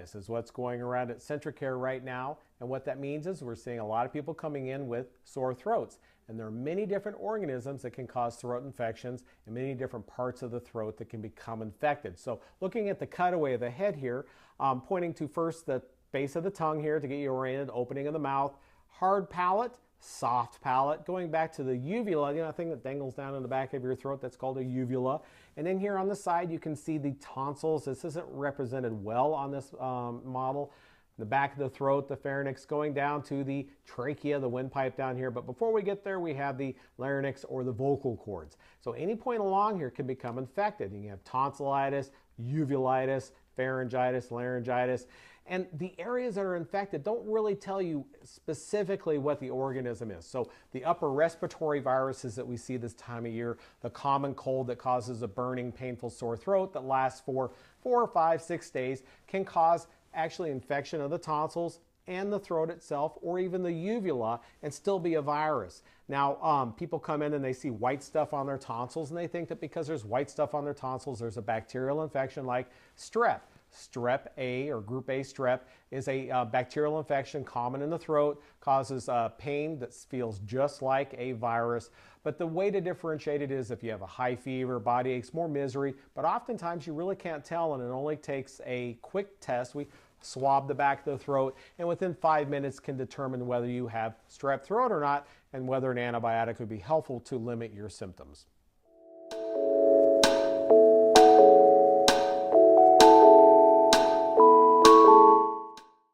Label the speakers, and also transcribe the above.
Speaker 1: pharyngitis is what's going around at Centricare right now. And what that means is we're seeing a lot of people coming in with sore throats. And there are many different organisms that can cause throat infections and many different parts of the throat that can become infected. So looking at the cutaway of the head here, pointing to first the base of the tongue here to get you oriented, opening of the mouth, hard palate, soft palate, going back to the uvula, you know, a thing that dangles down in the back of your throat, that's called a uvula. And then here on the side, you can see the tonsils. This isn't represented well on this model. The back of the throat, the pharynx, going down to the trachea, the windpipe down here. But before we get there, we have the larynx or the vocal cords. So any point along here can become infected. You can have tonsillitis, uvulitis, pharyngitis, laryngitis. And the areas that are infected don't really tell you specifically what the organism is. So the upper respiratory viruses that we see this time of year, the common cold that causes a burning, painful sore throat that lasts for 4 or 5, 6 days can cause actually infection of the tonsils and the throat itself, or even the uvula, and still be a virus. Now, people come in and they see white stuff on their tonsils, and they think that because there's white stuff on their tonsils, there's a bacterial infection like strep. Strep A, or group A strep, is a bacterial infection common in the throat, causes pain that feels just like a virus. But the way to differentiate it is if you have a high fever, body aches, more misery, but oftentimes you really can't tell, and it only takes a quick test. We swab the back of the throat, and within 5 minutes can determine whether you have strep throat or not, and whether an antibiotic would be helpful to limit your symptoms.